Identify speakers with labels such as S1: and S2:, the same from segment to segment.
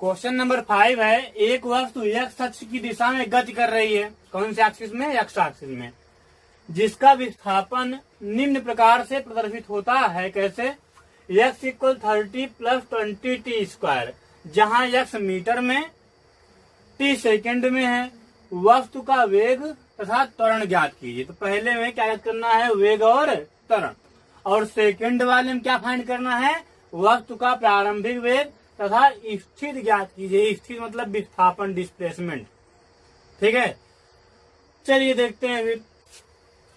S1: Question number 5 है, एक वस्तु एक्स अक्ष की दिशा में गति कर रही है। कौन से एक्सिस में? एक्स एक्सिस में। जिसका विस्थापन निम्न प्रकार से प्रदर्शित होता है। कैसे? x equal 30 plus 20 T square, जहाँ x मीटर में, t सेकंड में है। वस्तु का वेग तथा त्वरण ज्ञात कीजिए। तो पहले में क्या ज्ञात करना है? वेग और त्वरण। और सेकंड वाले में क्या फाइंड करना है? वस्तु का प्रारंभिक वेग तथा स्थिति ज्ञात कीजिए। स्थिति मतलब विस्थापन, डिस्प्लेसमेंट। ठीक है, चलिए देखते हैं। फिर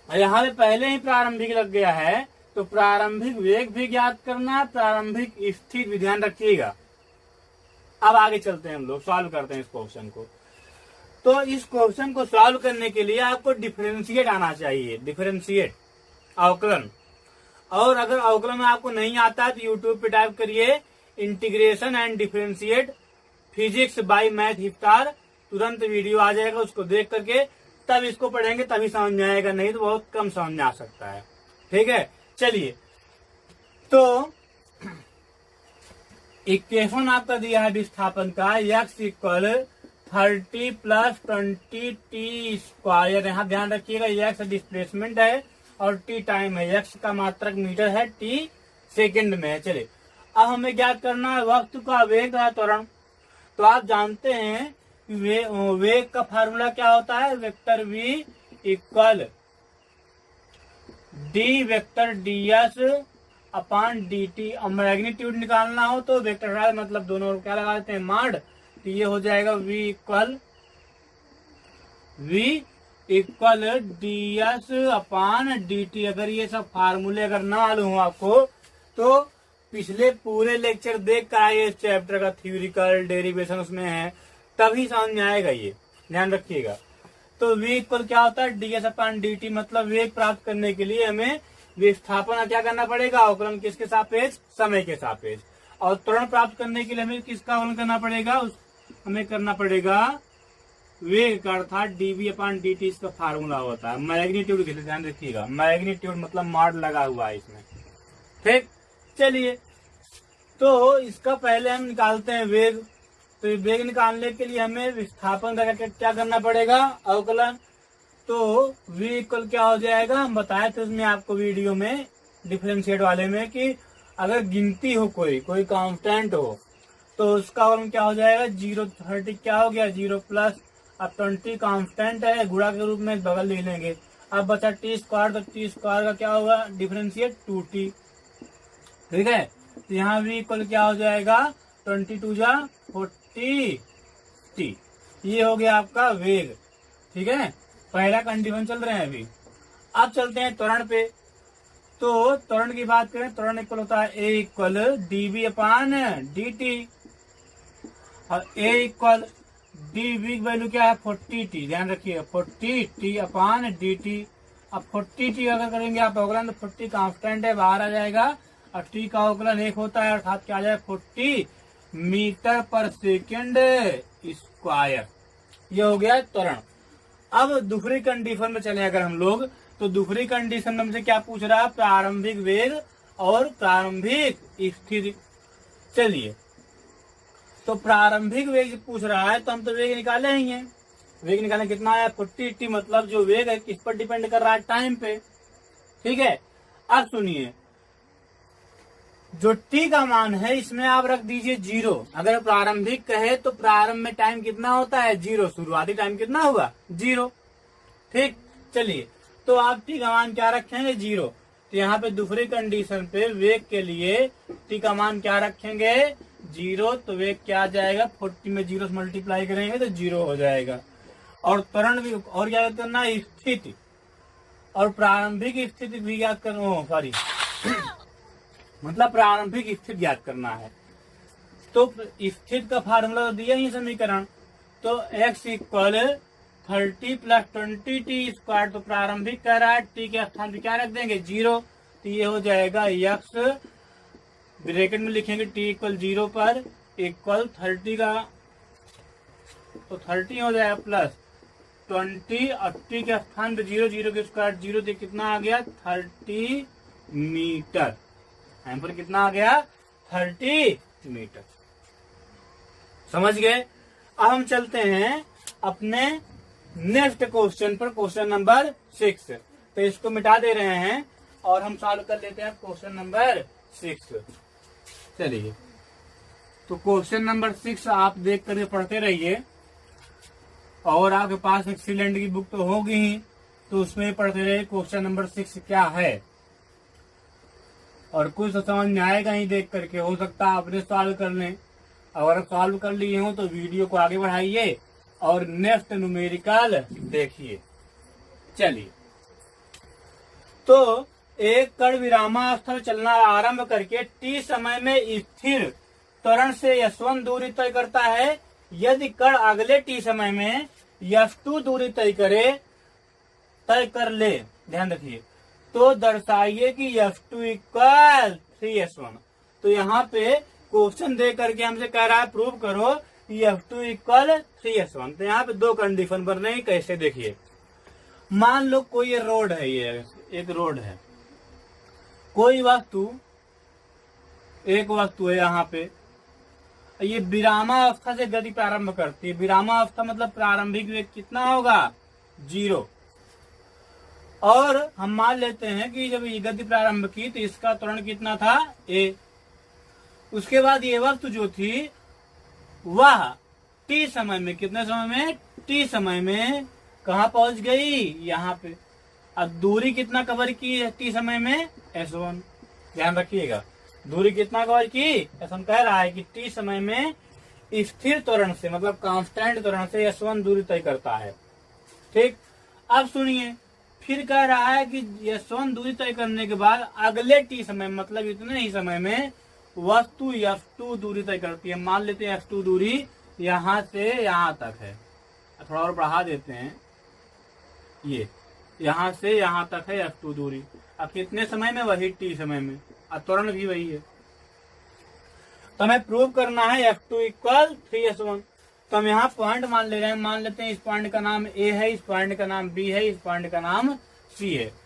S1: यहाँ पे पहले ही प्रारंभिक लग गया है, तो प्रारंभिक वेग भी ज्ञात करना है, प्रारंभिक स्थिति भी, ध्यान रखिएगा। अब आगे चलते हैं, हम लोग सॉल्व करते हैं इस क्वेश्चन को। तो इस क्वेश्चन को सॉल्व करने के लिए आपको डिफरेंशिएट आना चाहिए, डिफरेंशिएट, अवकलन। और अगर अवकलन आपको नहीं आता है तो यूट्यूब पे टाइप करिए integration and differentiate physics by math इफ्तार, तुरंत वीडियो आ जाएगा। उसको देख करके तब इसको पढ़ेंगे, तभी समझ में आएगा, नहीं तो बहुत कम समझ में आ सकता है। ठीक है, चलिए। तो इक्वेशन आपका दिया है विस्थापन का, x equal 30 plus 20 T square. यहाँ ध्यान रखिएगा, x डिस्प्लेसमेंट है और t टाइम है। x का मात्रक मीटर है, t सेकंड में है। चलिए, अब हमें ज्ञात करना है वस्तु का वेग तथा त्वरण। तो आप जानते हैं वेग का फार्मूला क्या होता है? Vector v equal D vector ds upon dt। अब मैग्नीट्यूड निकालना हो तो वेक्टर मतलब दोनों क्या लगा देते हैं? मॉड। तो ये हो जाएगा v equal ds upon dt। अगर ये सब फार्मूले अगर ना मालूम हो आपको तो पिछले पूरे लेक्चर देख कर आइए, इस चैप्टर का थ्योरिकल डेरिवेशन उसमें है, तभी समझ में आएगा। ये ध्यान रखिएगा। तो v इक्वल क्या होता है? ds upon dt। मतलब वेग प्राप्त करने के लिए हमें विस्थापन क्या करना पड़ेगा? अवकलन किसके सापेक्ष? समय के सापेक्ष। और त्वरण प्राप्त करने के लिए हमें किसका अवकलन करना पड़ेगा? हमें करना पड़ेगा वेग का, अर्थात dv अपॉन dt इसका फार्मूला होता है। मैग्नीट्यूड के लिए ध्यान रखिएगा, मैग्नीट्यूड मतलब मॉड लगा हुआ है इसमें। ठीक, चलिए। तो इसका पहले हम निकालते हैं वेग। तो वेग निकालने के लिए हमें विस्थापन का क्या करना पड़ेगा? अवकलन। तो v इक्वल क्या हो जाएगा? हम बताए थे उसमें आपको वीडियो में, डिफरेंशिएट वाले में, कि अगर गिनती हो कोई कांस्टेंट हो तो उसका अवकलन क्या हो जाएगा? 0 30 क्या हो गया? 0 प्लस, अब 20 कांस्टेंट है, गुणा के रूप में बगल लिख लेंगे। अब बचा टी स्क्वायर, तो टी स्क्वायर का क्या होगा? Differentiate 2t। ठीक है, तो यहाँ v इक्वल क्या हो जाएगा? 22 जा 40 t। ये हो गया आपका वेग। ठीक है, पहला कंडीशन चल रहे हैं अभी। अब चलते हैं त्वरण पे। तो त्वरण की बात करें, त्वरण इक्वल होता है a equal dv upon dt। और a इक्वल dv की वैल्यू क्या है? 40t। ध्यान रखिएगा, 40t अपॉन dt। अब 40t अगर करेंगे आप अवकलन, तो 40 कांस्टेंट है, बाहर आ जाएगा। और t का अवकलन 1 होता है, अर्थात क्या आ जाएगा? 40 मीटर पर सेकेंड स्क्वायर। ये हो गया त्वरण। अब दूसरी कंडीशन में चले अगर हम लोग, तो दूसरी कंडीशन में हमसे क्या पूछ रहा है? प्रारंभिक वेग और प्रारंभिक स्थिति। चलिए, तो प्रारंभिक वेग पूछ रहा है, तो हम तो वेग निकाले ही हैं। वेग निकालने कितना आया? 40t। मतलब जो वेग है किस पर डिपेंड कर रहा है? टाइम पे। ठीक है, अब सुनिए, जो t का मान है इसमें आप रख दीजिए 0। अगर प्रारंभिक कहे तो प्रारंभ में टाइम कितना होता है? 0। शुरुआती टाइम कितना होगा? 0। ठीक, चलिए, तो आप t का मान क्या रखेंगे? 0। तो यहाँ पे दूसरी कंडीशन पे वेग के लिए t का मान क्या रखेंगे? 0। तो वेग क्या आ जाएगा? 40 में 0 से मल्टीप्लाई करेंगे तो 0 हो जाएगा। और त्वरण भी, और क्या करना? स्थिति और प्रारंभिक स्थिति भी ज्ञात करना, सॉरी मतलब प्रारंभिक स्थिति ज्ञात करना है। तो स्थिति का फार्मूला तो दिया ही समीकरण। तो x equal 30 plus 20 T square. तो प्रारंभिक कह रहा है, t के स्थान पे क्या रख देंगे? 0। तो ये हो जाएगा x, ब्रैकेट में लिखेंगे t इक्वल 0 पर, इक्वल 30 का, तो 30 हो जाएगा प्लस 20 और t के स्थान पे 0, 0 के स्क्वायर 0 से कितना आ गया? 30 मीटर। यहाँ पर कितना आ गया? 30 मीटर। समझ गए। अब हम चलते हैं अपने नेक्स्ट क्वेश्चन पर, क्वेश्चन नंबर 6। तो इसको मिटा दे रहे हैं और हम सॉल्व कर लेते हैं क्वेश्चन नंबर 6। चलिए, तो क्वेश्चन नंबर 6 आप देख कर पढ़ते रहिए, और आपके पास एक्सीलेंट की बुक तो होगी ही, तो उसमें पढ़ते रहिए क्वेश्चन नंबर 6 क्या है। और कुछ तो समझ में आएगा ही देख करके, हो सकता है आपने सॉल्व कर लें। अगर सॉल्व कर लिए हो तो वीडियो को आगे बढ़ाइए और नेक्स्ट न्यूमेरिकल देखिए। चलिए, तो एक कण विरामावस्था में चलना आरंभ करके t समय में स्थिर त्वरण से s1 दूरी तय करता है। यदि कण अगले t समय में s2 दूरी तय कर ले, ध्यान रखिए, तो दर्शाइए कि f2 इक्वल 3s1। तो यहाँ पे क्वेश्चन दे करके हमसे कह रहा है प्रूव करो कि f2 इक्वल 3s1। तो यहाँ पे दो कंडीशन बन रही है, कैसे देखिए। मान लो कोई रोड है, ये एक रोड है, कोई वस्तु, एक वस्तु है यहाँ पे, ये विरामावस्था से गति प्रारंभ करती है। विरामावस्था मतलब प्रारंभिक वेग कितना होगा, 0। और हम मान लेते हैं कि जब ये गति प्रारंभ की तो इसका त्वरण कितना था, a। उसके बाद ये वस्तु जो थी वह t समय में, कितने समय में, t समय में कहाँ पहुंच गई, यहाँ पे। अब दूरी कितना कवर की है t समय में, s1। ध्यान रखिएगा, दूरी कितना कवर की, s1 कह रहा है कि t समय में स्थिर त्वरण से, मतलब कांस्टेंट त्वरण से s1 दूरी तय करता है। ठीक, अब सुनिए, फिर कह रहा है कि s1 दूरी तय करने के बाद अगले t समय, मतलब इतने ही समय में वस्तु f2 दूरी तय करती है। मान लेते हैं f2 दूरी यहाँ से यहाँ तक है, थोड़ा और बढ़ा देते हैं, ये यहाँ से यहाँ तक है f2 दूरी। अब कितने समय में, वही t समय में, और त्वरण भी वही है। तो हमें प्रूव करना है f2 इक्वल 3s1। तो हम यहाँ पॉइंट मान ले रहे हैं, मान लेते हैं इस पॉइंट का नाम a है, इस पॉइंट का नाम b है, इस पॉइंट का नाम c है।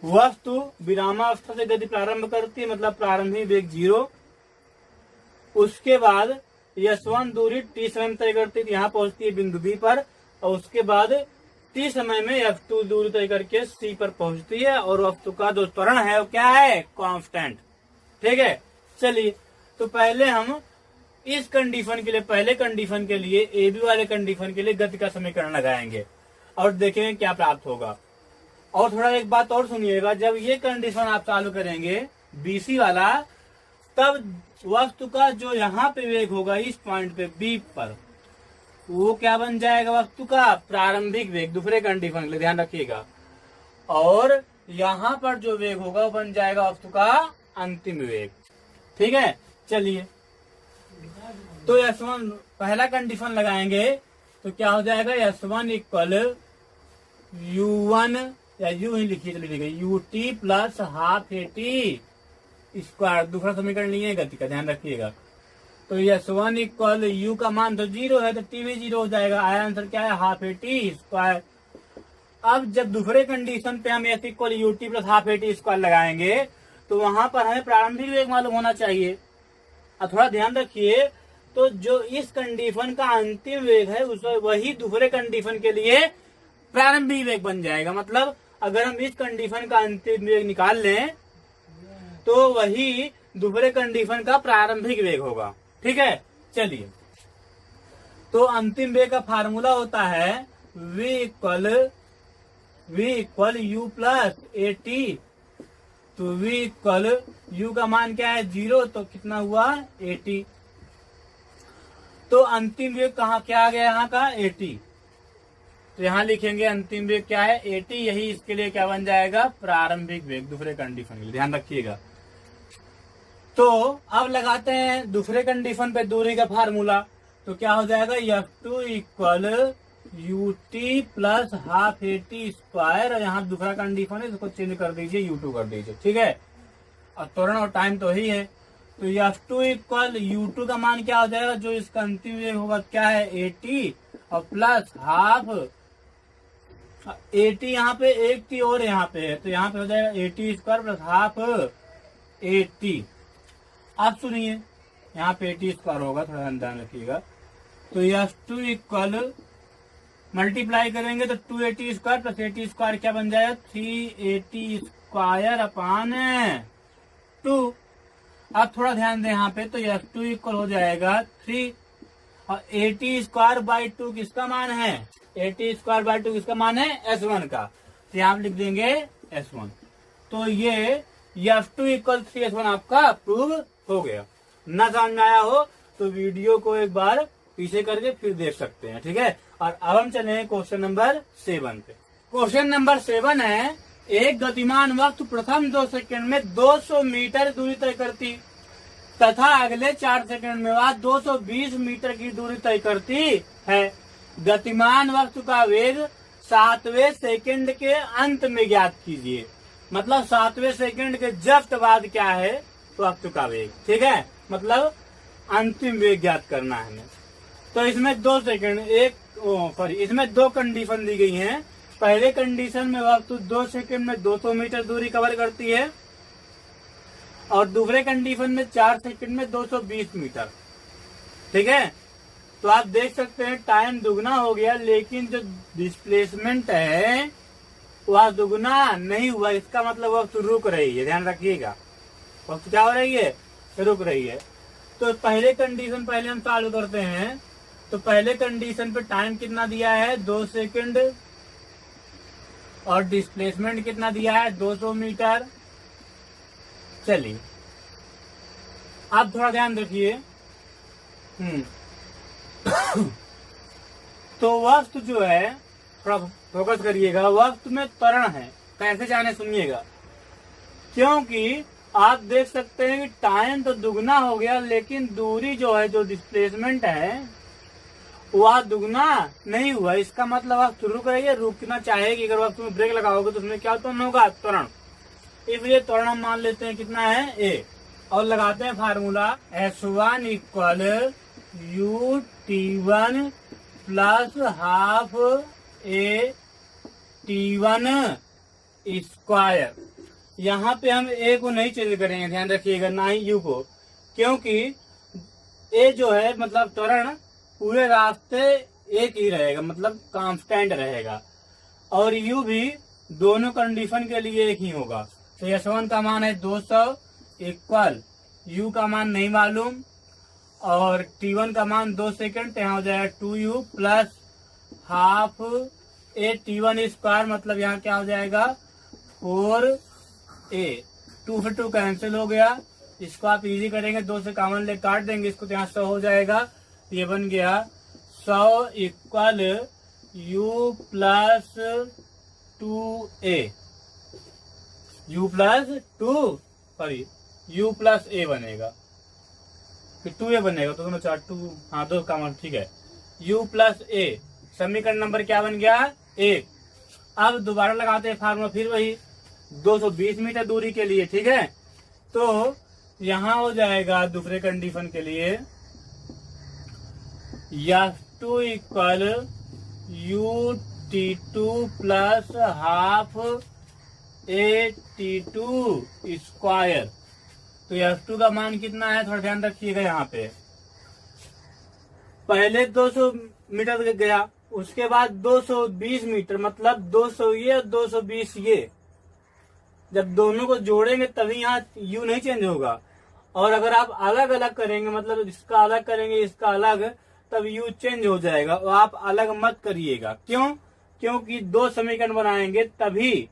S1: वस्तु विरामावस्था से गति प्रारंभ करती है, मतलब प्रारंभिक वेग 0। उसके बाद s1 दूरी t समय में तय करती है, यहाँ पहुंचती है बिंदु b पर, और उसके बाद t समय में f2 दूरी तय करके c पर पहुंचती है, और वस्तु का जो त्वरण है वो क्या है, कांस्टेंट। ठीक है, चलिए, तो पहले हम इस कंडीशन के लिए, पहले कंडीशन के लिए, ए बी वाले कंडीशन के लिए गति का समीकरण लगाएंगे और देखेंगे क्या प्राप्त होगा। और थोड़ा एक बात और सुनिएगा, जब ये कंडीशन आप चालू करेंगे बीसी वाला, तब वस्तु का जो यहाँ पे वेग होगा इस पॉइंट पे बी पर, वो क्या बन जाएगा, वस्तु का प्रारंभिक वेग, दूसरे कंडीशन के लिए ध्यान रखिएगा। और यहाँ पर जो वेग होगा वो बन जाएगा वस्तु का अंतिम वेग। ठीक है, चलिए, तो s1 पहला कंडीशन लगाएंगे तो क्या हो जाएगा, s1 इक्वल u1, या यू ही लिखिए, चलिए ut plus half at square, दूसरा समीकरण नहीं है गति का, ध्यान रखिएगा। तो s1 इक्वल u का मान तो 0 है, तो t भी 0 हो जाएगा। आया आंसर क्या है, हाफ at स्क्वायर। अब जब दूसरे कंडीशन पे हम s equal ut plus half at square लगाएंगे तो वहां पर हमें प्रारंभिक वेग मालूम होना चाहिए। अब थोड़ा ध्यान रखिए, तो जो इस कंडीशन का अंतिम वेग है उस वही दूसरे कंडीशन के लिए प्रारंभिक वेग बन जाएगा। मतलब अगर हम इस कंडीशन का अंतिम वेग निकाल लें तो वही दूसरे कंडीशन का प्रारंभिक वेग होगा। ठीक है, चलिए, तो अंतिम वेग का फार्मूला होता है v equal u plus at। तो v इक्वल u का मान क्या है, 0, तो कितना हुआ, 80। तो अंतिम वेग कहाँ क्या आ गया, यहाँ का 80। तो यहाँ लिखेंगे अंतिम वेग क्या है, 80। यही इसके लिए क्या बन जाएगा, प्रारंभिक वेग, दूसरे कंडीशन के लिए, ध्यान रखिएगा। तो अब लगाते हैं दूसरे कंडीशन पे दूरी का फार्मूला। तो क्या हो जाएगा, f2 equal ut plus half at square, और यहाँ दूसरा कंडीशन है, इसको चेंज कर दीजिए, u2 कर दीजिए। ठीक है, और त्वरण और टाइम तो ही है। तो f2 इक्वल u2 का मान क्या हो जाएगा, जो इसका अंतिम वेग होगा क्या है, 80, और प्लस हाफ 80, यहाँ पे एक t और यहाँ पे है, तो यहाँ पे हो जाएगा 80 स्क्वायर प्लस हाफ 80। आप सुनिए, यहाँ पे 80 स्क्वायर होगा, थोड़ा ध्यान रखिएगा, तो F2 इक्वल मल्टीप्लाई करेंगे तो 280 स्क्वायर प्लस 80 स्क्वायर क्या बन जाएगा 380 स्क्वायर अपान 2। अब थोड़ा ध्यान दें यहाँ पे, तो F2 इक्वल हो जाएगा 3 और 80 स्क्वायर बाई 2 किसका मान है, 80 स्क्वायर बाई 2 किसका मान है, S1 का। तो यहाँ लिख देंगे S1। तो ये F2 इक्वल 3S1 आपका प्रूव हो गया। ना समझ में आया हो तो वीडियो को एक बार पीछे करके फिर देख सकते हैं, ठीक है। और अब हम चले क्वेश्चन नंबर 7 पे। क्वेश्चन नंबर 7 है, एक गतिमान वस्तु प्रथम 2 सेकंड में 200 मीटर दूरी तय करती तथा अगले 4 सेकंड में वह 220 मीटर की दूरी तय करती है। गतिमान वस्तु का वेग 7वें सेकंड के अंत में ज्ञात कीजिए। मतलब 7वें सेकंड के जस्ट बाद क्या है, वस्तु का वेग, ठीक है। मतलब अंतिम वेग ज्ञात करना है हमें। तो इसमें 2 सेकंड इसमें 2 कंडीशन दी गई हैं। पहले कंडीशन में वस्तु 2 सेकंड में 200 मीटर दूरी कवर करती है और दूसरे कंडीशन में 4 सेकंड में 220 मीटर, ठीक है। तो आप देख सकते हैं टाइम दुगना हो गया, लेकिन जो डिस्प्लेसमेंट है वह दुगना नहीं हुआ। इसका मतलब वक्त रुक रही है, ध्यान रखिएगा। वक्त क्या हो रही है, रुक रही है। तो पहले कंडीशन पहले हम चालू करते हैं। तो पहले कंडीशन पे टाइम कितना दिया है, 2 सेकंड और डिस्प्लेसमेंट कितना दिया है, 200 मीटर। चलिए आप थोड़ा ध्यान रखिए। तो वस्तु जो है, थोड़ा फोकस करिएगा, वस्तु में त्वरण है। कैसे जाने सुनिएगा, क्योंकि आप देख सकते हैं कि टाइम तो दुगना हो गया, लेकिन दूरी जो है, जो डिस्प्लेसमेंट है वह दुगना नहीं हुआ। इसका मतलब वस्तु रुक रही है, रुकना चाहेगी। अगर वस्तु में ब्रेक लगाओगे तो उसमें क्या उत्पन्न होगा, त्वरण। इसलिए त्वरण हम मान लेते हैं कितना है, A। और लगाते हैं formula S1 equal UT1 plus half A T1 square. यहाँ पे हम A को नहीं चेंज करेंगे, ध्यान रखिएगा, ना ही U को, क्योंकि A जो है मतलब त्वरण पूरे रास्ते एक ही रहेगा, मतलब कांस्टेंट रहेगा। और U भी दोनों कंडीशन के लिए एक ही होगा। तो S1 का मान है 200 इक्वल U का मान नहीं मालूम और T1 का मान 2 सेकंड, तो यहाँ हो जाएगा 2U plus half A T1 square. मतलब यहाँ क्या हो जाएगा 4A। 2 से 2 कैंसिल हो गया। इसको आप इजी करेंगे, 2 से कॉमन ले काट देंगे इसको, तो यहाँ 100 हो जाएगा। ये बन गया 100 equal U plus 2A। U plus A बनेगा, फिर 2A बनेगा, तो दोनों 4 2, हाँ 2 कॉमन, ठीक है। U प्लस A समीकरण नंबर क्या बन गया, 1। अब दोबारा लगाते हैं फार्मूला, फिर वही 220 मीटर दूरी के लिए, ठीक है। तो यहाँ हो जाएगा दूसरे कंडीशन के लिए F2 equal UT2 plus half AT2 square. तो F2 का मान कितना है, थोड़ा ध्यान रखिएगा। यहाँ पे पहले 200 मीटर गया, उसके बाद 220 मीटर, मतलब 200 ये और 220 ये। जब दोनों को जोड़ेंगे तभी यहाँ U नहीं चेंज होगा। और अगर आप अलग अलग करेंगे, मतलब इसका अलग करेंगे इसका अलग, तब U चेंज हो जाएगा। और आप अलग मत करिएगा, क्यों, क्योंकि 2 समीकरण बनाएंगे तभी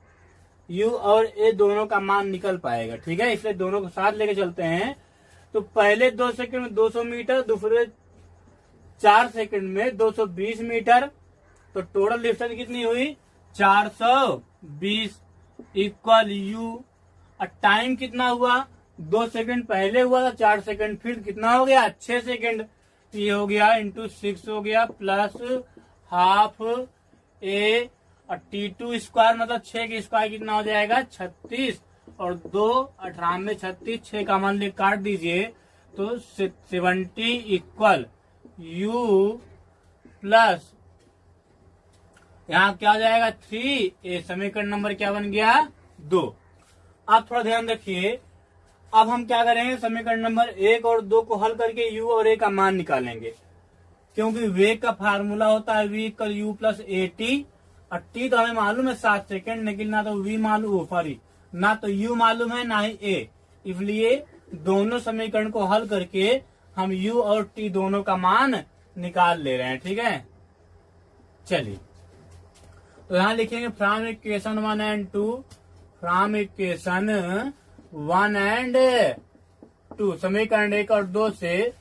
S1: U और A दोनों का मान निकल पाएगा, ठीक है। इसलिए दोनों को साथ लेके चलते हैं। तो पहले 2 सेकंड में 200 मीटर, दूसरे 4 सेकंड में 220 मीटर। तो टोटल डिस्टेंस कितनी हुई, 420 इक्वल U। और टाइम कितना हुआ, 2 सेकंड पहले हुआ था, 4 सेकंड फिर कितना हो गया, 6 सेकंड। ये हो गया इंटू 6 हो गया प्लस हाफ A और T2 स्क्वायर, मतलब 6 की स्क्वायर कितना हो जाएगा 36 और 2 98 36, 6 का मान लिख काट दीजिए तो 70 इक्वल U प्लस यहाँ क्या हो जाएगा 3A। समीकरण नंबर क्या बन गया 2। आप थोड़ा ध्यान रखिए। अब हम क्या करेंगे, समीकरण नंबर 1 और 2 को हल करके U और A का मान निकालेंगे। क्योंकि वेग का फार्मूला होता है v equal u plus A T, और t तो हमें मालूम है 7 सेकेंड, लेकिन ना तो v मालूम, सॉरी ना तो u मालूम है ना ही a, इसलिए दोनों समीकरण को हल करके हम u और t दोनों का मान निकाल ले रहे हैं। ठीक है, चलिए तो यहाँ लिखेंगे from equation 1 and 2, from equation 1 and 2, समीकरण 1 और 2 से,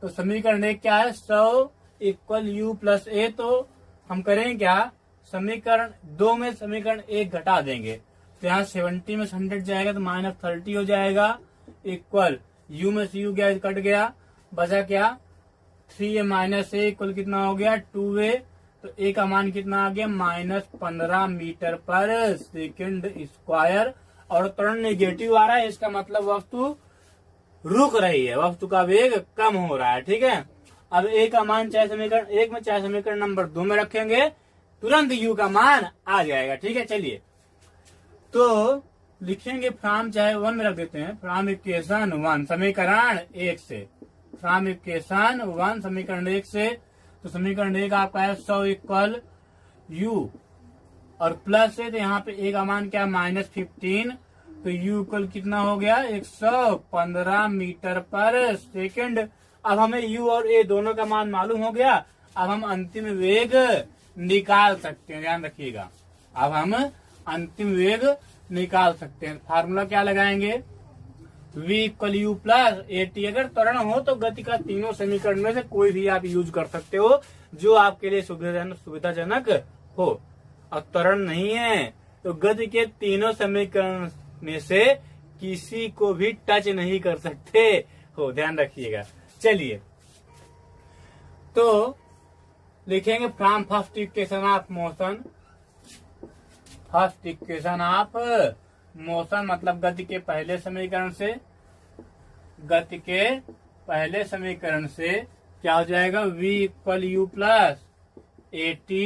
S1: तो समीकरण 1 क्या है, 100 इक्वल u प्लस ए, तो हम करेंगे क्या, समीकरण 2 में समीकरण 1 घटा देंगे, तो यहाँ 70 में 100 जाएगा तो -30 हो जाएगा, इक्वल u में से u गया कट गया, बचा क्या 3a माइनस ए इक्वल कितना हो गया 2a, तो a का मान कितना आ गया -15 मीटर पर सेकंड स्क्वायर, और त्वरण नेगेटिव आ रहा है, इसका मतलब वस्तु रुक रही है, वस्तु का वेग कम हो रहा है। ठीक है, अब a का मान चाहे समीकरण 1 में चाहे समीकरण नंबर 2 में रखेंगे, तुरंत u का मान आ जाएगा। ठीक है, चलिए तो लिखेंगे फ्रॉम, चाहे 1 में रख देते हैं, फ्रॉम इक्वेशन 1 समीकरण 1 से, फ्रॉम इक्वेशन 1 समीकरण 1 से, तो समीकरण 1 आपका है 100 इक्वल u और प्लस है, तो यहाँ पे a का मान क्या -15, तो u इक्वल कितना हो गया 115 मीटर पर सेकंड। अब हमें u और a दोनों का मान मालूम हो गया, अब हम अंतिम वेग निकाल सकते हैं, ध्यान रखिएगा, अब हम अंतिम वेग निकाल सकते हैं। फार्मूला क्या लगाएंगे, v equal you plus A T, अगर त्वरण हो तो गति का तीनों समीकरण में से कोई भी आप यूज कर सकते हो जो आपके लिए सुविधाजनक हो, और त्वरण नहीं है तो गति के तीनों समीकरण में से किसी को भी टच नहीं कर सकते हो, ध्यान रखिएगा। चलिए तो लिखेंगे from first equation of motion, first equation of motion मतलब गति के पहले समीकरण से, गति के पहले समीकरण से क्या हो जाएगा v equal you plus A T,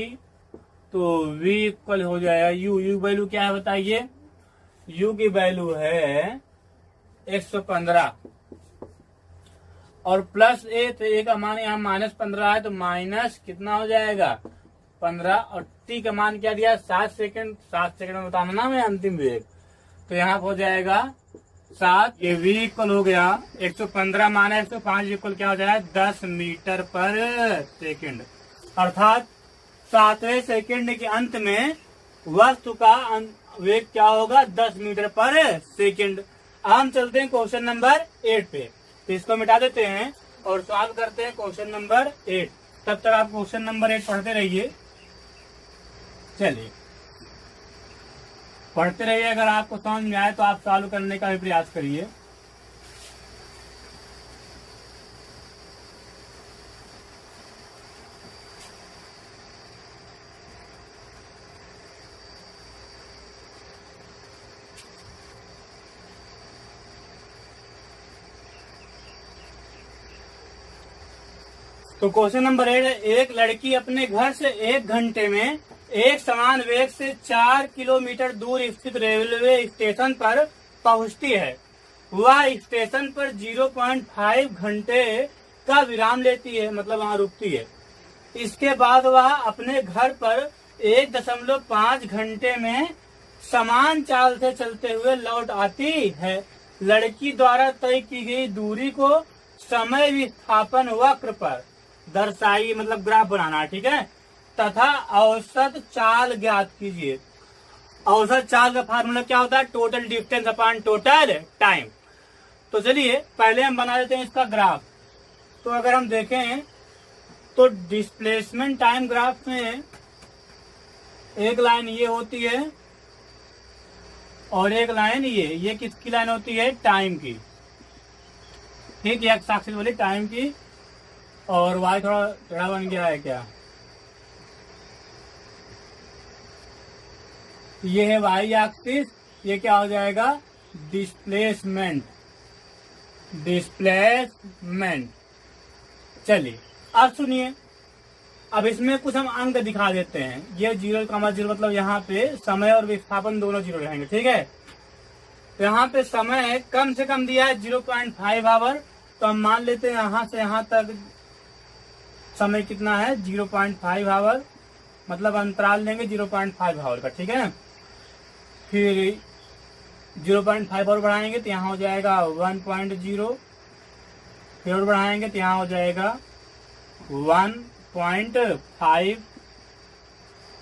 S1: तो v इक्वल हो जाएगा u वैल्यू क्या है बताइए, u की वैल्यू है 115 और प्लस a, तो a का मान यहाँ -15 है, तो माइनस कितना हो जाएगा 15, और t का मान क्या दिया 7 सेकंड, 7 सेकंड में बताना ना मैं अंतिम वेग, तो यहाँ हो जाएगा 7, ये v इक्वल हो गया 115 माना 105 इक्वल क्या हो जाएगा 10 मीटर पर सेकंड, अर्थात 7वें सेकंड के अंत में वस्तु का वेग क्या होगा 10 मीटर पर सेकंड। अब हम चलते हैं क्वेश्चन नंबर 8 पे, तो इसको मिटा देते हैं और सॉल्व करते हैं क्वेश्चन नंबर 8। तब तक आप क्वेश्चन नंबर 8 पढ़ते रहिए, चलिए पढ़ते रहिए, अगर आपको समझ में आए तो आप सॉल्व करने का भी प्रयास करिए। तो क्वेश्चन नंबर 8 है, एक लड़की अपने घर से 1 घंटे में एक समान वेग से 4 किलोमीटर दूर स्थित रेलवे स्टेशन पर पहुंचती है। वह स्टेशन पर 0.5 घंटे का विराम लेती है, मतलब वहां रुकती है। इसके बाद वह अपने घर पर 1.5 घंटे में समान चाल से चलते हुए लौट आती है। लड़की द्वारा तय की गई दूरी को समय विस्थापन वक्र पर दर्शाई, मतलब ग्राफ बनाना, ठीक है, तथा औसत चाल ज्ञात कीजिए। औसत चाल का फार्मूला क्या होता है, total distance upon total time. तो चलिए पहले हम बना देते हैं इसका ग्राफ। तो अगर हम देखें तो डिस्प्लेसमेंट टाइम ग्राफ में एक लाइन ये होती है और एक लाइन ये किसकी लाइन होती है, टाइम की, ठीक है, एक्स एक्सिस वाली टाइम की, और वाई थोड़ा टेढ़ा बन गया है क्या, ये है वाई एक्सिस, ये क्या हो जाएगा डिस्प्लेसमेंट, डिस्प्लेसमेंट। चलिए अब सुनिए, अब इसमें कुछ हम अंक दिखा देते हैं। ये 0,0 मतलब यहाँ पे समय और विस्थापन दोनों 0 रहेंगे, ठीक है। तो यहाँ पे समय कम से कम दिया है 0.5 आवर, तो हम मान लेते हैं यहाँ से यहाँ तक समय कितना है 0.5 आवर, मतलब अंतराल लेंगे 0.5 आवर का, ठीक है। फिर 0.5 और बढ़ाएंगे तो यहाँ हो जाएगा 1.0, फिर और बढ़ाएंगे तो यहाँ हो जाएगा 1.5,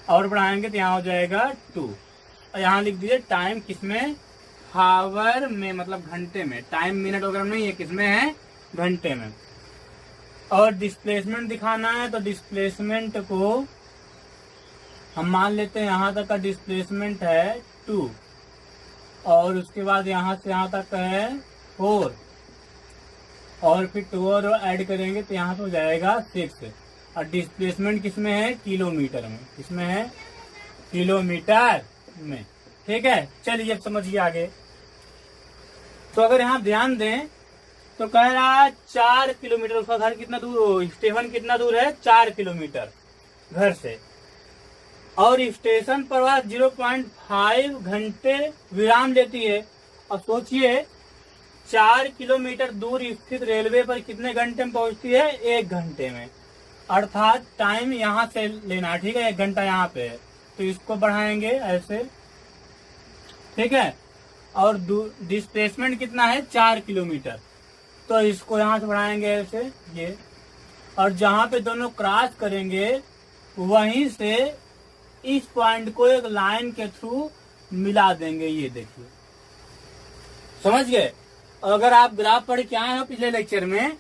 S1: और बढ़ाएंगे तो यहाँ हो जाएगा 2। और यहाँ लिख दीजिए टाइम किसमें, हावर में, मतलब घंटे में। टाइम मिनट वगैरह नहीं है, किसमें है, घंटे में। और डिस्प्लेसमेंट दिखाना है तो डिस्प्लेसमेंट को हम मान लेते हैं यहाँ तक का डिस्प्लेसमेंट है 2, और उसके बाद यहाँ से यहाँ तक है 4, और फिर 2 और ऐड करेंगे तो यहाँ पे हो जाएगा 6। और डिस्प्लेसमेंट किसमें है, किलोमीटर में। किसमें है, किलोमीटर में, ठीक है। चलिए अब समझिए आगे। तो अगर यहाँ ध्यान दें तो कह रहा है 4 किलोमीटर, उसका घर कितना दूर, स्टेशन कितना दूर है, 4 किलोमीटर घर से, और स्टेशन पर वह 0.5 घंटे विराम लेती है। और सोचिए 4 किलोमीटर दूर स्थित रेलवे पर कितने घंटे में पहुंचती है, 1 घंटे में। अर्थात टाइम यहाँ से लेना, ठीक है, 1 घंटा यहाँ पे है तो इसको बढ़ाएंगे ऐसे, ठीक है। और डिस्प्लेसमेंट कितना है, 4 किलोमीटर, तो इसको यहाँ से बढ़ाएंगे ऐसे ये, और जहाँ पे दोनों क्रॉस करेंगे वहीं से इस पॉइंट को एक लाइन के थ्रू मिला देंगे। ये देखिए, समझ गए। अगर आप ग्राफ पढ़ के आए हो पिछले लेक्चर में,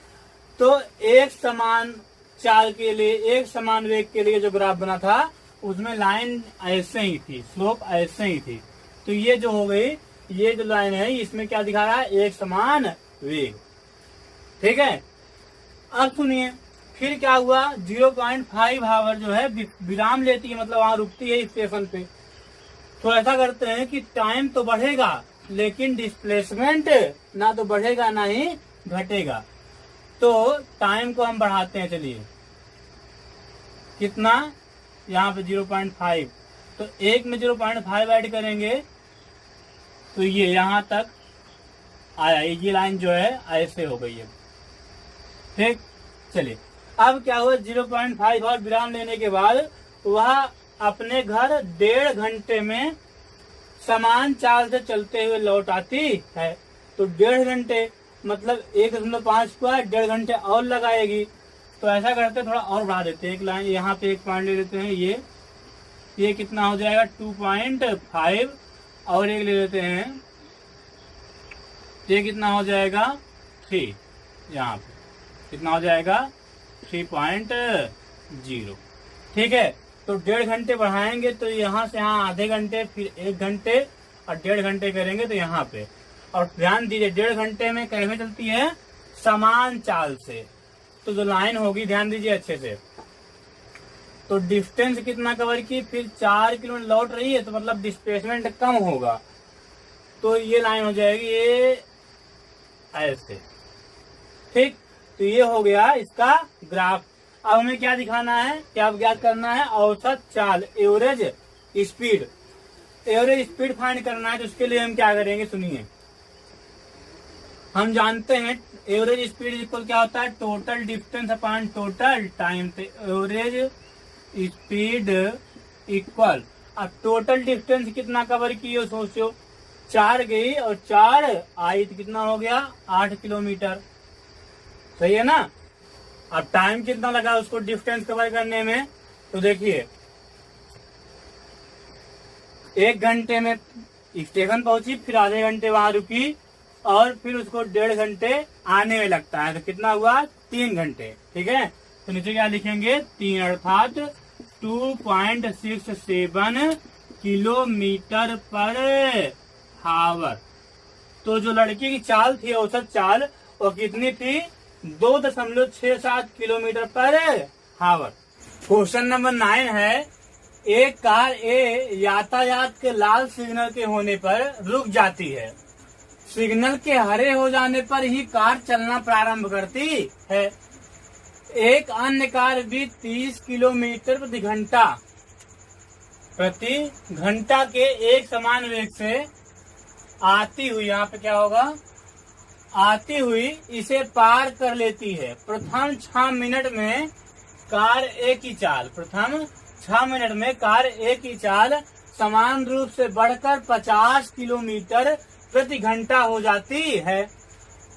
S1: तो एक समान चाल के लिए, एक समान वेग के लिए जो ग्राफ बना था उसमें लाइन ऐसे ही थी, स्लोप ऐसे ही थी। तो ये जो हो गई, ये जो लाइन है इसमें क्या दिखा रहा है, एक समान वेग, ठीक है। अब सुनिए फिर क्या हुआ, 0.5 आवर जो है विराम लेती है, मतलब वहां रुकती है स्टेशन पे। तो ऐसा करते हैं कि टाइम तो बढ़ेगा लेकिन डिस्प्लेसमेंट ना तो बढ़ेगा ना ही घटेगा। तो टाइम को हम बढ़ाते हैं, चलिए कितना, यहाँ पे 0.5, तो 1 में 0.5 ऐड करेंगे तो ये यहाँ तक आया। ये लाइन जो है ऐसे हो गई है, ठीक। चलिए अब क्या हुआ, 0.5 और विराम लेने के बाद वह अपने घर 1.5 घंटे में समान चाल से चलते हुए लौट आती है। तो 1.5 घंटे मतलब 1.5 को 1.5 घंटे और लगाएगी। तो ऐसा करते थोड़ा और बढ़ा देते हैं, एक लाइन यहाँ पे एक पॉइंट ले लेते हैं, ये कितना हो जाएगा 2.5, और एक ले लेते हैं, ये कितना हो जाएगा 3, यहाँ पे कितना हो जाएगा 3.0, ठीक है। तो 1.5 घंटे बढ़ाएंगे तो यहाँ से यहाँ आधे घंटे, फिर 1 घंटे और 1.5 घंटे करेंगे तो यहाँ पे। और ध्यान दीजिए 1.5 घंटे में कैसे चलती है, समान चाल से। तो जो लाइन होगी ध्यान दीजिए अच्छे से, तो डिस्टेंस कितना कवर की, फिर 4 किलोमीटर लौट रही है तो मतलब डिस्प्लेसमेंट कम होगा। तो ये लाइन हो जाएगी ये ऐसे, ठीक। तो ये हो गया इसका ग्राफ। अब हमें क्या दिखाना है, क्या ज्ञात करना है, औसत चाल, average speed. Average speed find करना है तो उसके लिए हम क्या करेंगे, सुनिए। हम जानते हैं एवरेज स्पीड इक्वल क्या होता है, total distance upon total time. तो एवरेज स्पीड इक्वल, अब टोटल डिस्टेंस कितना कवर की हो, सोचो 4 गई और 4 आई तो कितना हो गया 8 किलोमीटर, सही है ना। अब टाइम कितना लगा उसको डिस्टेंस कवर करने में, तो देखिए 1 घंटे में स्टेशन पहुंची, फिर आधे घंटे वहां रुकी, और फिर उसको 1.5 घंटे आने में लगता है, तो कितना हुआ 3 घंटे, ठीक है। तो नीचे क्या लिखेंगे, 3 अर्थात 2.67 किलोमीटर पर आवर। तो जो लड़की की चाल थी, औसत चाल, वो कितनी थी, 2.67 kilometre per hour. Question number 9 है, एक कार ए यातायात के लाल सिग्नल के होने पर रुक जाती है। सिग्नल के हरे हो जाने पर ही कार चलना प्रारंभ करती है। एक अन्य कार भी 30 किलोमीटर प्रति घंटा के एक समान वेग से आती हुई, यहाँ पे क्या होगा, आती हुई इसे पार कर लेती है। प्रथम 6 मिनट में कार ए की चाल प्रथम 6 मिनट में कार ए की चाल समान रूप से बढ़कर 50 किलोमीटर प्रति घंटा हो जाती है।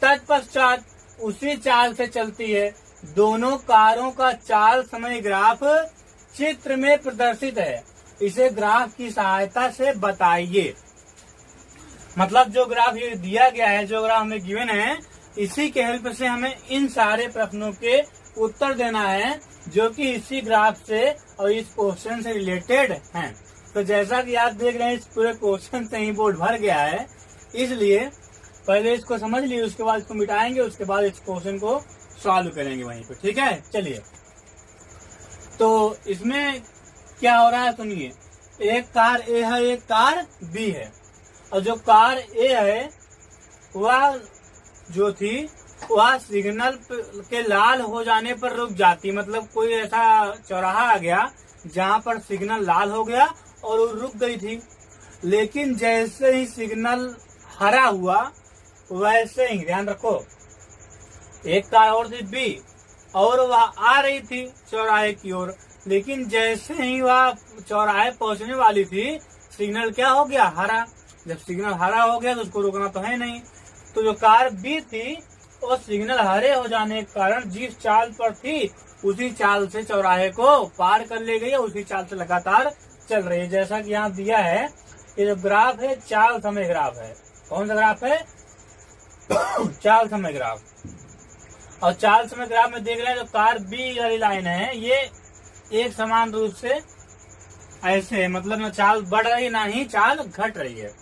S1: तत्पश्चात उसी चाल से चलती है। दोनों कारों का चाल समय ग्राफ चित्र में प्रदर्शित है। इसे ग्राफ की सहायता से बताइए। मतलब जो ग्राफ ये दिया गया है, जो ग्राफ हमें गिवन है, इसी के हेल्प से हमें इन सारे प्रश्नों के उत्तर देना है जो कि इसी ग्राफ से और इस क्वेश्चन से रिलेटेड हैं। तो जैसा कि आप देख रहे हैं इस पूरे क्वेश्चन से ही बोर्ड भर गया है, इसलिए पहले इसको समझ लिए, उसके बाद इसको मिटाएंगे, उसके बाद इस क्वेश्चन को सॉल्व करेंगे वहीं पे। ठीक है, चलिए। तो इसमें क्या हो रहा है सुनिए। एक कार ए है, एक कार बी है, और जो कार ए है वह जो थी वह सिग्नल के लाल हो जाने पर रुक जाती। मतलब कोई ऐसा चौराहा आ गया जहाँ पर सिग्नल लाल हो गया और वो रुक गई थी। लेकिन जैसे ही सिग्नल हरा हुआ वैसे ही, ध्यान रखो, एक कार और थी बी और वह आ रही थी चौराहे की ओर, लेकिन जैसे ही वह चौराहे पहुंचने वाली थी सिग्नल क्या हो गया, हरा। जब सिग्नल हरा हो गया तो उसको रोकना तो है नहीं। तो जो कार बी थी वो सिग्नल हरे हो जाने के कारण जिस चाल पर थी उसी चाल से चौराहे को पार कर ले गई, उसी चाल से लगातार चल रही है। जैसा कि यहाँ दिया है, ये जो ग्राफ है चाल समय ग्राफ है। कौन सा ग्राफ है? चाल समय ग्राफ। और चाल समय ग्राफ में देख रहे हैं जो कार बी वाली लाइन है ये एक समान रूप से ऐसे है, मतलब न चाल बढ़ रही ना ही चाल घट रही है,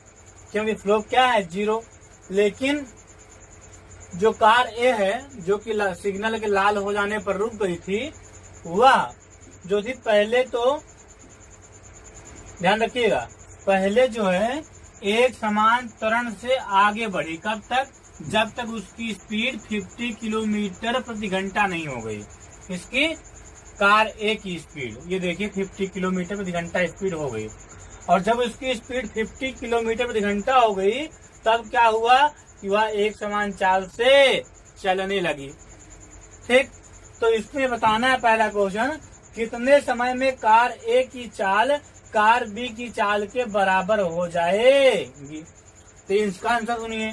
S1: क्योंकि स्लोप क्या है, 0। लेकिन जो कार ए है जो कि सिग्नल के लाल हो जाने पर रुक गई थी, वह जो थी पहले तो ध्यान रखिएगा, पहले जो है एक समान त्वरण से आगे बढ़ी। कब तक? जब तक उसकी स्पीड 50 किलोमीटर प्रति घंटा नहीं हो गई। इसकी कार ए की स्पीड ये देखिए 50 किलोमीटर प्रति घंटा स्पीड हो गई। और जब उसकी स्पीड 50 किलोमीटर प्रति घंटा हो गई तब क्या हुआ कि वह एक समान चाल से चलने लगी। ठीक, तो इसमें बताना है पहला क्वेश्चन, कितने समय में कार ए की चाल कार बी की चाल के बराबर हो जाएगी। तो इसका आंसर सुनिए।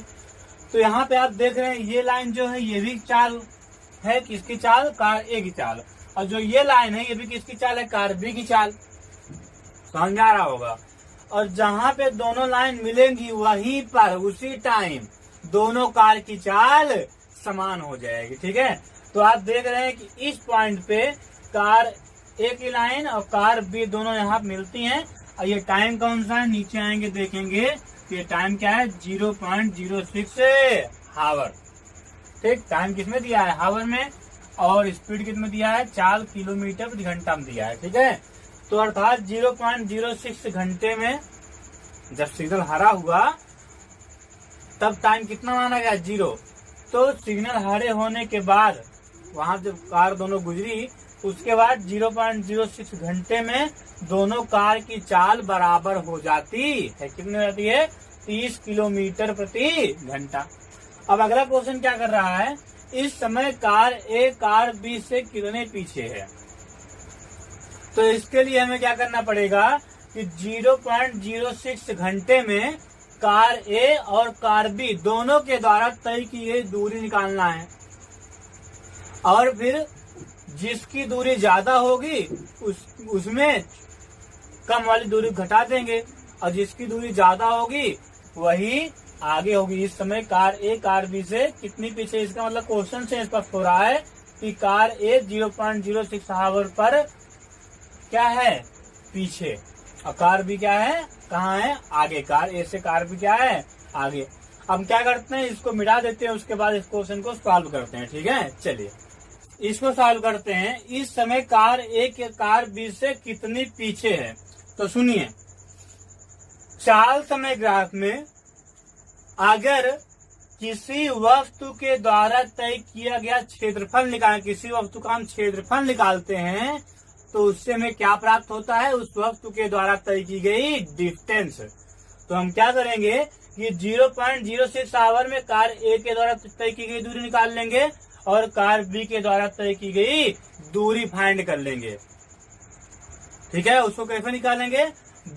S1: तो यहाँ पे आप देख रहे हैं ये लाइन जो है ये भी चाल है, किसकी चाल, कार ए की चाल। और जो ये लाइन है ये भी किसकी चाल है, कार बी की चाल। समझ में आ रहा होगा। और जहाँ पे दोनों लाइन मिलेंगी वहीं पर उसी टाइम दोनों कार की चाल समान हो जाएगी। ठीक है, तो आप देख रहे हैं कि इस पॉइंट पे कार ए की लाइन और कार बी दोनों यहाँ मिलती हैं। और ये टाइम कौन सा है, नीचे आएंगे देखेंगे ये टाइम क्या है, 0.06 हावर। ठीक, टाइम किसमें दिया है, हावर में, और स्पीड कितने दिया है, 4 किलोमीटर प्रति घंटा में दिया है। ठीक है, तो अर्थात 0.06 घंटे में जब सिग्नल हरा हुआ तब टाइम कितना माना गया, 0। तो सिग्नल हरे होने के बाद वहां जब कार दोनों गुजरी उसके बाद 0.06 घंटे में दोनों कार की चाल बराबर हो जाती है। कितनी हो जाती है, 30 किलोमीटर प्रति घंटा। अब अगला क्वेश्चन क्या कर रहा है, इस समय कार ए कार बी से कितने पीछे है। तो इसके लिए हमें क्या करना पड़ेगा कि 0.06 घंटे में कार ए और कार बी दोनों के द्वारा तय की गई दूरी निकालना है। और फिर जिसकी दूरी ज्यादा होगी उसमें कम वाली दूरी घटा देंगे, और जिसकी दूरी ज्यादा होगी वही आगे होगी। इस समय कार ए कार बी से कितनी पीछे, इसका मतलब क्वेश्चन से स्पष्ट हो रहा है कि कार ए 0.06 हावर पर क्या है, पीछे, और कार बी क्या है, कहाँ है, आगे। कार ए से कार बी क्या है, आगे। अब क्या करते हैं, इसको मिटा देते हैं, उसके बाद इस क्वेश्चन को सॉल्व करते हैं। ठीक है, चलिए इसको सॉल्व करते हैं। इस समय कार ए के कार बी से कितनी पीछे है। तो सुनिए, चाल समय ग्राफ में अगर किसी वस्तु के द्वारा तय किया गया क्षेत्रफल निकाल, किसी वस्तु का हम क्षेत्रफल निकालते हैं तो उससे हमें क्या प्राप्त होता है, उस वस्तु के द्वारा तय की गई डिस्टेंस। तो हम क्या करेंगे कि 0.06 आवर में कार ए के द्वारा तय की गई दूरी निकाल लेंगे, और कार बी के द्वारा तय की गई दूरी फाइंड कर लेंगे। ठीक है, उसको कैसे निकालेंगे,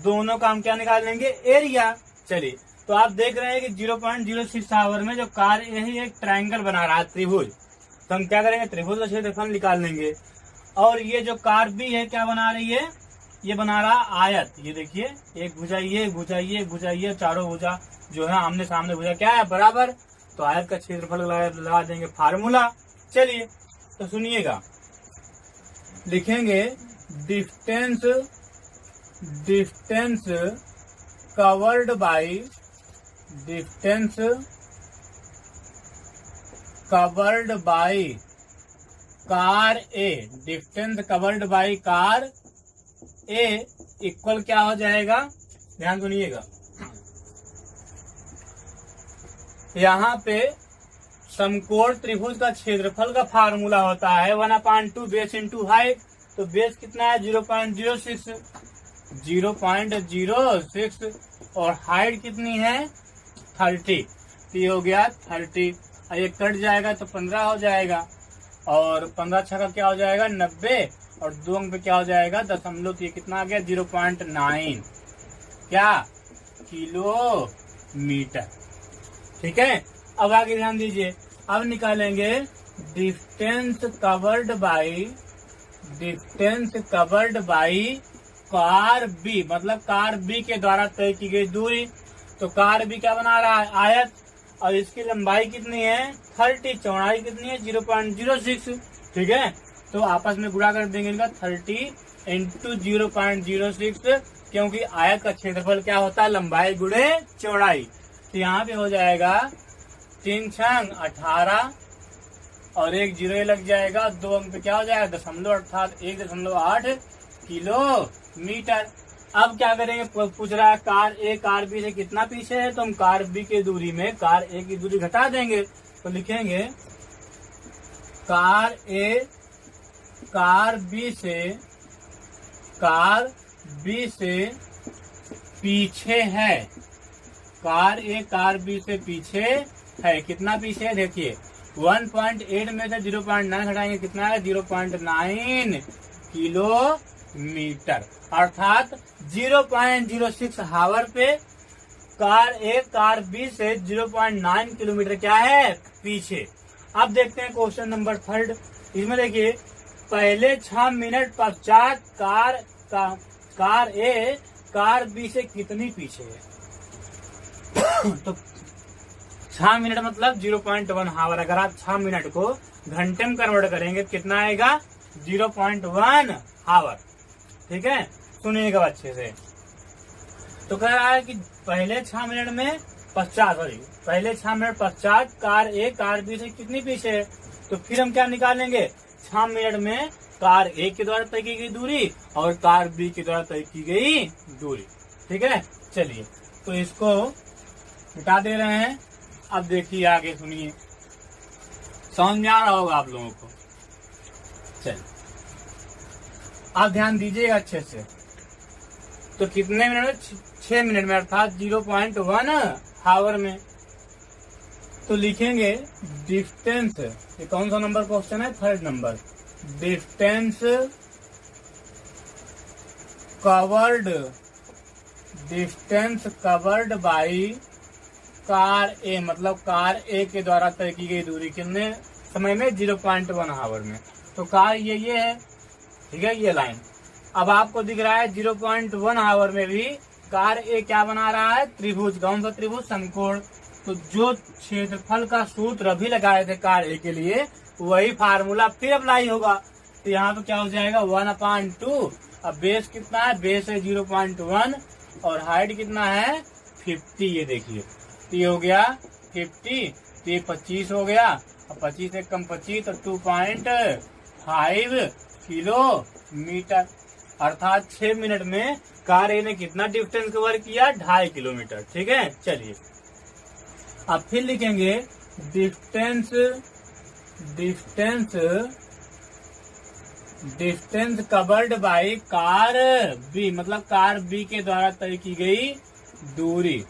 S1: दोनों का हम क्या निकाल लेंगे, एरिया। चलिए, तो आप देख रहे हैं कि 0.06 आवर में जो कार ए ही एक ट्रायंगल बना रहा है, त्रिभुज, तो हम क्या करेंगे, त्रिभुज का क्षेत्रफल निकाल लेंगे। और ये जो कार बी है क्या बना रही है, ये बना रहा आयत। ये देखिए, एक भुजा ये, एक भुजा ये, एक भुजा ये, चारों भुजा जो है आमने सामने भुजा क्या है, बराबर। तो आयत का क्षेत्रफल लगा देंगे फार्मूला। चलिए, तो सुनिएगा, लिखेंगे distance covered by car A, distance covered by car A equal क्या हो जाएगा, ध्यान सुनिएगा, यहाँ पे समकोण त्रिभुज का क्षेत्रफल का फार्मूला होता है 1/2 बेस इंटू हाइट। तो बेस कितना है 0.06 और हाइट कितनी है 30। तो ये हो गया 30, और ये कट जाएगा तो 15 हो जाएगा, और 15 छक्का क्या हो जाएगा 90, और 2 अंक पे क्या हो जाएगा दशमलव। तो ये कितना आ गया 0.9 क्या किलोमीटर। ठीक है, अब आगे ध्यान दीजिए, अब निकालेंगे distance covered by car B, मतलब कार बी के द्वारा तय की गई दूरी। तो कार बी क्या बना रहा है, आयत, और इसकी लंबाई कितनी है 30, चौड़ाई कितनी है 0.06। ठीक है, तो आपस में गुणा कर देंगे इनका 30 इंटू 0.06, क्योंकि आयत का क्षेत्रफल क्या होता है, लंबाई गुणे चौड़ाई। तो यहाँ पे हो जाएगा 3 छंग 18, और 1 जीरो लग जाएगा, 2 अंक पे क्या हो जाएगा दशमलव, अर्थात 1.8 किलोमीटर। अब क्या करेंगे, पूछ रहा है कार ए कार बी से कितना पीछे है, तो हम कार बी की दूरी में कार ए की दूरी घटा देंगे। तो लिखेंगे कार ए कार बी से पीछे है, कार ए कार बी से पीछे है, कितना पीछे है देखिए, 1.8 में से 0.9 घटाएंगे, कितना है 0.9 किलोमीटर, अर्थात 0.06 हावर पे कार ए कार बी से 0.9 किलोमीटर क्या है पीछे। अब देखते हैं क्वेश्चन नंबर 3। इसमें देखिए, पहले 6 मिनट पश्चात कार ए कार बी से कितनी पीछे है। तो 6 मिनट मतलब 0.1 हावर। अगर आप 6 मिनट को घंटे में कन्वर्ट करेंगे कितना आएगा 0.1 हावर। ठीक है, सुनिएगा अच्छे से। तो कह रहा है कि पहले 6 मिनट पश्चात कार ए कार बी से कितनी पीछे है। तो फिर हम क्या निकालेंगे, 6 मिनट में कार ए के द्वारा तय की गई दूरी और कार बी के द्वारा तय की गई दूरी। ठीक है, चलिए तो इसको मिटा दे रहे हैं। अब देखिए आगे सुनिए, समझ में आ रहा होगा आप लोगों को। चलिए आप ध्यान दीजिएगा अच्छे से। तो कितने मिनट में, 6 मिनट में, अर्थात 0.1 हावर में। तो लिखेंगे डिस्टेंस, ये कौन सा नंबर क्वेश्चन है, 3rd number. Distance covered by car A, मतलब कार ए के द्वारा तय की गई दूरी कितने समय में 0.1 हावर में। तो कार ये है, ठीक है, ये लाइन। अब आपको दिख रहा है 0.1 हावर में भी कार ए क्या बना रहा है, त्रिभुज। कौन सा त्रिभुज, समकोण। तो जो क्षेत्रफल का सूत्र अभी लगाए थे कार ए के लिए, वही फार्मूला फिर अप्लाई होगा। तो यहाँ पे क्या हो जाएगा 1/2। अब बेस कितना है, बेस है 0.1 और हाइट कितना है 50। ये देखिए, तो ये हो गया 50, तो ये 25 हो गया। अब 25 से कम 25 तो 2.5 किलोमीटर, अर्थात 6 मिनट में कार ए ने कितना डिस्टेंस कवर किया, 2.5 किलोमीटर। ठीक है, चलिए अब फिर लिखेंगे distance covered by car B, मतलब कार बी के द्वारा तय की गई दूरी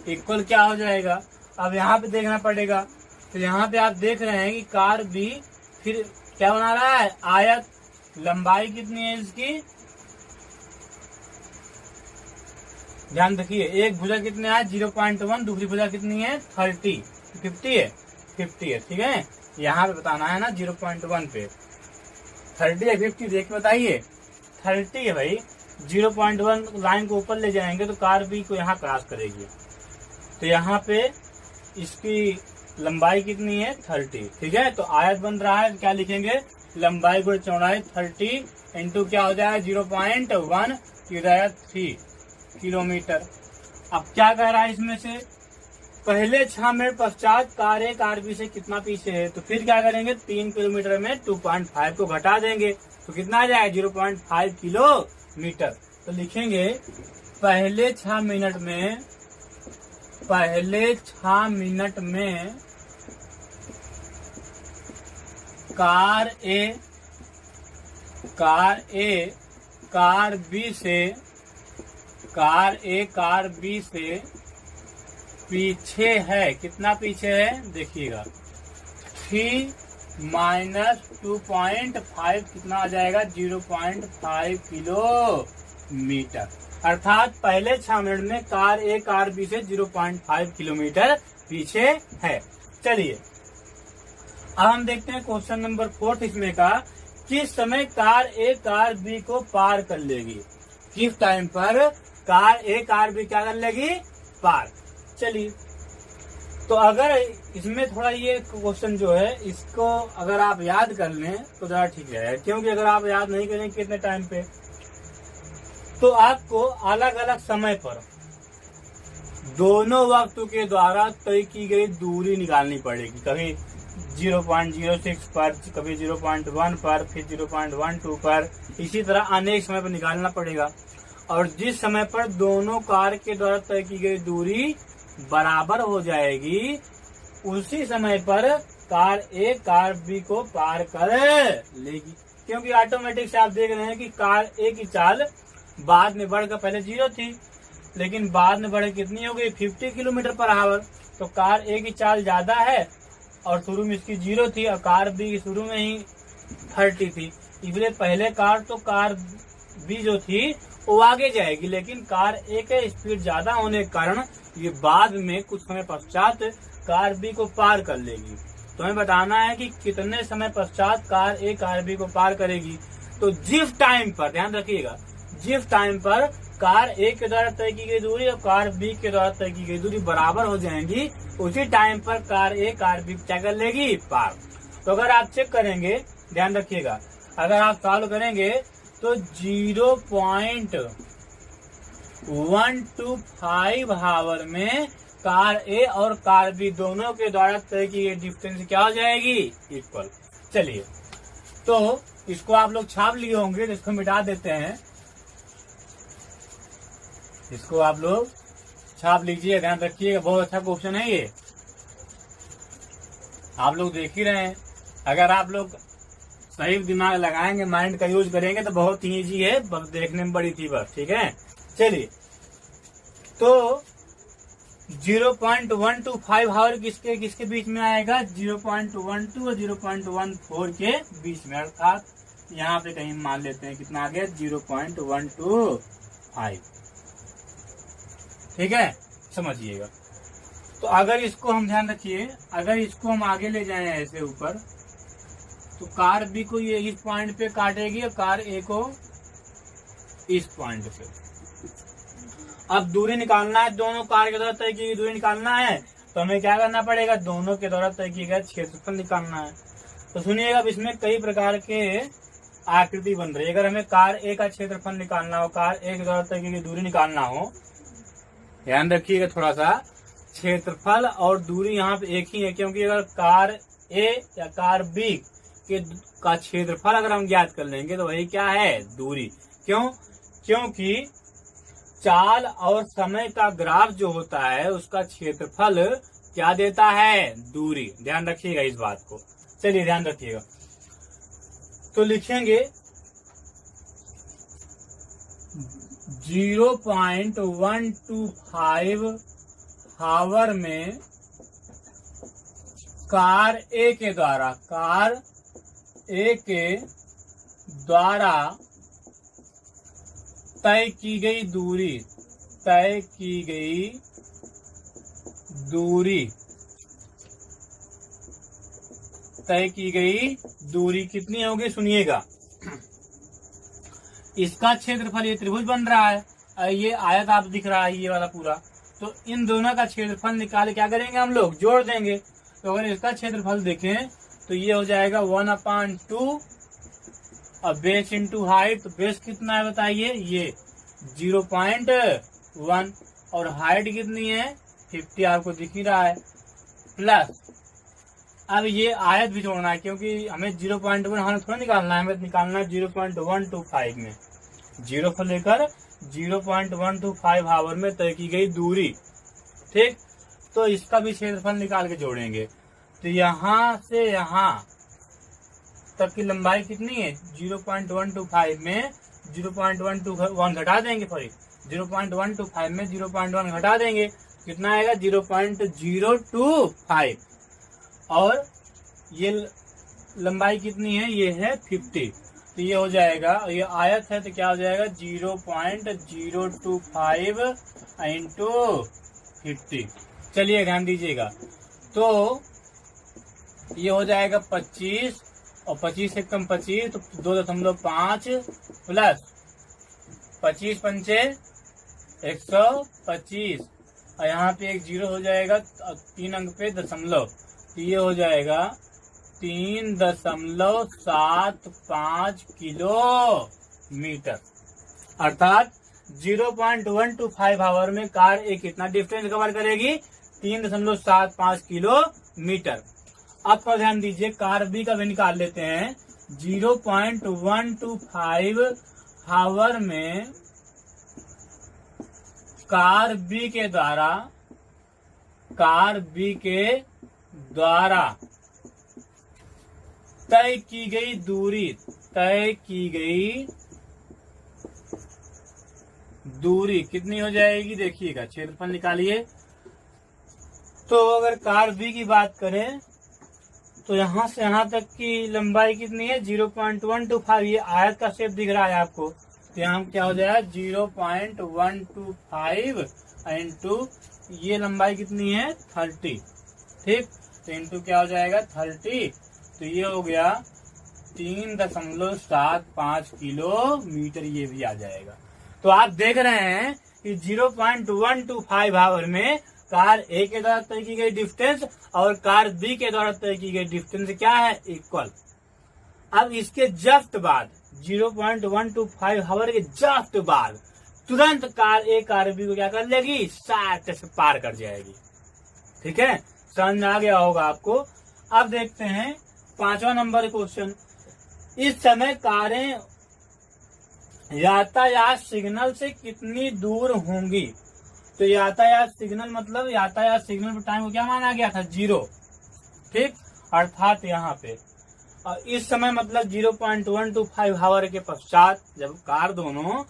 S1: इक्वल क्या हो जाएगा। अब यहाँ पे देखना पड़ेगा तो यहाँ पे आप देख रहे हैं कि कार बी फिर क्या बना रहा है, आयत। लंबाई कितनी है इसकी, ध्यान रखिए, एक भुजा कितने है 0.1, दूसरी भुजा कितनी है 30, 50 है, 50 है, ठीक है। यहाँ पे बताना है ना 0.1 पे 30 है 50 देख बताइए, 30 है भाई। 0.1 लाइन को ऊपर ले जाएंगे तो कार बी को यहाँ क्रॉस करेगी, तो यहाँ पे इसकी लंबाई कितनी है 30, ठीक है। तो आयत बन रहा है, क्या लिखेंगे, लंबाई गुणा चौड़ाई 30 इंटू क्या हो जाएगा 0.1 की 3 किलोमीटर। अब क्या कह रहा है इसमें से, पहले 6 मिनट पश्चात कार ए कार बी से कितना पीछे है, तो फिर क्या करेंगे 3 किलोमीटर में 2.5 को घटा देंगे तो कितना आ जाएगा 0.5 किलोमीटर। तो लिखेंगे पहले 6 मिनट में कार ए कार बी से पीछे है, कितना पीछे है देखिएगा 3 माइनस 2.5 कितना आ जाएगा 0.5 किलोमीटर। अर्थात पहले 6 मिनट में कार ए कार बी से 0.5 किलोमीटर पीछे है। चलिए अब हम देखते हैं क्वेश्चन नंबर 4 इसमें का, किस समय कार ए कार बी को पार कर लेगी, किस टाइम पर कार ए कार बी क्या कर लेगी, पार। चलिए तो अगर इसमें थोड़ा ये क्वेश्चन जो है इसको अगर आप याद कर लें तो ज्यादा ठीक है, क्योंकि अगर आप याद नहीं करेंगे कितने टाइम पे तो आपको अलग अलग समय पर दोनों वक्तों के द्वारा तय की गई दूरी निकालनी पड़ेगी। कभी 0.06 पर, कभी 0.1 पर, फिर 0.12 पर, इसी तरह अनेक समय पर निकालना पड़ेगा। और जिस समय पर दोनों कार के द्वारा तय की गई दूरी बराबर हो जाएगी उसी समय पर कार ए कार बी को पार कर लेगी, क्योंकि ऑटोमेटिक से आप देख रहे हैं कि कार ए की चाल बाद में बढ़कर पहले 0 थी लेकिन बाद में बढ़कर कितनी हो गई 50 किलोमीटर पर आवर। तो कार ए की चाल ज्यादा है और शुरू में इसकी 0 थी और कार बी की शुरू में ही 30 थी, इसलिए पहले कार बी जो थी वो आगे जाएगी, लेकिन कार ए का स्पीड ज्यादा होने के कारण ये बाद में कुछ समय पश्चात कार बी को पार कर लेगी। तो हमें बताना है कि कितने समय पश्चात कार ए कार बी को पार करेगी। तो जिस टाइम पर, ध्यान रखिएगा, जिस टाइम पर कार ए के द्वारा तय की गई दूरी और कार बी के द्वारा तय की गई दूरी बराबर हो जाएंगी उसी टाइम पर कार ए कार बी क्या कर लेगी, पार। तो अगर आप चेक करेंगे, ध्यान रखिएगा, अगर आप सॉल्व करेंगे तो 0.125 आवर में कार ए और कार बी दोनों के द्वारा तय की गई डिस्टेंस क्या हो जाएगी, इक्वल। चलिए तो इसको आप लोग छाप लिए होंगे, तो इसको मिटा देते हैं, इसको आप लोग छाप लीजिए। ध्यान रखिएगा, बहुत अच्छा क्वेश्चन है ये, आप लोग देख ही रहे हैं। अगर आप लोग सही दिमाग लगाएंगे, माइंड का यूज करेंगे तो बहुत ही ईजी है, बस देखने में बड़ी थी बस, ठीक है। चलिए तो 0.125 आवर किसके बीच में आएगा, 0.12 और 0.14 के बीच में, अर्थात यहाँ पे कहीं मान लेते हैं कितना आ गया 0.125, ठीक है, समझिएगा। तो अगर इसको हम ध्यान रखिए, अगर इसको हम आगे ले जाएं ऐसे ऊपर तो कार बी को ये इस पॉइंट पे काटेगी और कार ए को इस पॉइंट पे। अब दूरी निकालना है, दोनों कार के द्वारा तय की गई दूरी निकालना है तो हमें क्या करना पड़ेगा, दोनों के द्वारा तय किया गया क्षेत्रफल निकालना है। तो सुनिएगा, अब इसमें कई प्रकार के आकृति बन रही है। अगर हमें कार ए का क्षेत्रफल निकालना हो, कार ए के द्वारा तय की गई दूरी निकालना हो, ध्यान रखिएगा थोड़ा सा, क्षेत्रफल और दूरी यहाँ पे एक ही है, क्योंकि अगर कार ए या कार बी का क्षेत्रफल अगर हम ज्ञात कर लेंगे तो वही क्या है, दूरी। क्यों, क्योंकि चाल और समय का ग्राफ जो होता है उसका क्षेत्रफल क्या देता है, दूरी। ध्यान रखिएगा इस बात को। चलिए ध्यान रखिएगा, तो लिखेंगे 0.125 आवर में कार ए के द्वारा तय की गई दूरी कितनी होगी, सुनिएगा। इसका क्षेत्रफल, ये त्रिभुज बन रहा है, ये आयत आप दिख रहा है ये वाला पूरा, तो इन दोनों का क्षेत्रफल निकाल क्या करेंगे हम लोग, जोड़ देंगे। तो अगर इसका क्षेत्रफल देखें तो ये हो जाएगा 1/2 और बेस इंटू हाइट, तो बेस कितना है बताइए, ये 0.1 और हाइट कितनी है 50, आपको दिख ही रहा है, प्लस अब ये आयत भी जोड़ना है, क्योंकि हमें 0.1 हमें थोड़ा निकालना है, हमें निकालना है 0.125 में, 0 को लेकर 0.125 हावर में तय की गई दूरी, ठीक। तो इसका भी क्षेत्रफल निकाल के जोड़ेंगे, तो यहाँ से यहाँ तक की लंबाई कितनी है, 0.125 में 0.121 घटा देंगे, सॉरी 0.125 में 0.1 घटा देंगे, कितना आएगा 0.025, और ये लंबाई कितनी है, ये है 50, तो ये हो जाएगा, ये आयत है तो क्या हो जाएगा 0.025 इंटू 50। चलिए ध्यान दीजिएगा, तो ये हो जाएगा 25 और 25 से कम 25 तो 2.5 प्लस 25 पंचे 125 और यहाँ पे एक 0 हो जाएगा 3 अंक पे दशमलव, तो ये हो जाएगा 3.75 किलोमीटर, अर्थात 0.125 आवर में कार एक कितना डिस्टेंस कवर करेगी, 3.75 किलोमीटर। अब पर ध्यान दीजिए, कार बी का भी निकाल लेते हैं। 0.125 आवर में कार बी के द्वारा तय की गई दूरी कितनी हो जाएगी, देखिएगा, क्षेत्रफल निकालिए। तो अगर कार बी की बात करें तो यहाँ से यहाँ तक की लंबाई कितनी है 0.125, ये आयत का शेप दिख रहा है आपको, तो यहाँ क्या हो जाएगा 0.125 इंटू ये लंबाई कितनी है 30, ठीक, तो इंटू क्या हो जाएगा 30, तो ये हो गया 3.75 किलोमीटर, ये भी आ जाएगा। तो आप देख रहे हैं कि 0.125 आवर में कार ए के द्वारा तय की गई डिस्टेंस और कार बी के द्वारा तय की गई डिस्टेंस क्या है, इक्वल। अब इसके जस्ट बाद 0.125 आवर के जस्ट बाद तुरंत कार ए कार बी को क्या कर लेगी, 60 से पार कर जाएगी, ठीक है, समझ में आ गया होगा आपको। अब देखते हैं 5वां नंबर क्वेश्चन। इस समय कारें यातायात सिग्नल से कितनी दूर होंगी, तो यातायात सिग्नल मतलब यातायात सिग्नल पर टाइम को क्या माना गया था, 0, ठीक, अर्थात यहाँ पे और इस समय मतलब 0.125 आवर के पश्चात जब कार दोनों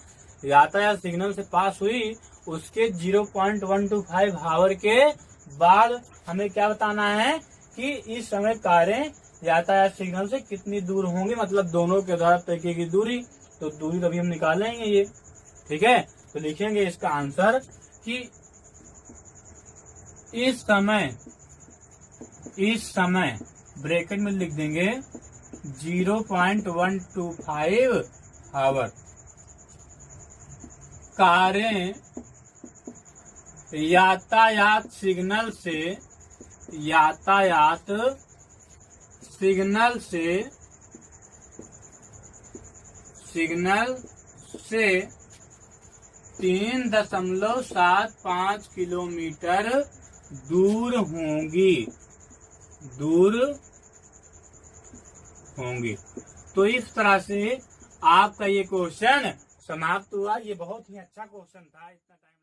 S1: यातायात सिग्नल से पास हुई, उसके 0.125 आवर के बाद हमें क्या बताना है कि इस समय कारें यातायात सिग्नल से कितनी दूर होंगी, मतलब दोनों के द्वारा तय की गई दूरी। तो दूरी कभी हम निकालेंगे ये, ठीक है, तो लिखेंगे इसका आंसर कि इस समय ब्रैकेट में लिख देंगे 0.125 आवर कारें यातायात सिग्नल से 3.75 किलोमीटर दूर होंगी। तो इस तरह से आपका ये क्वेश्चन समाप्त हुआ। ये बहुत ही अच्छा क्वेश्चन था, इतना टाइम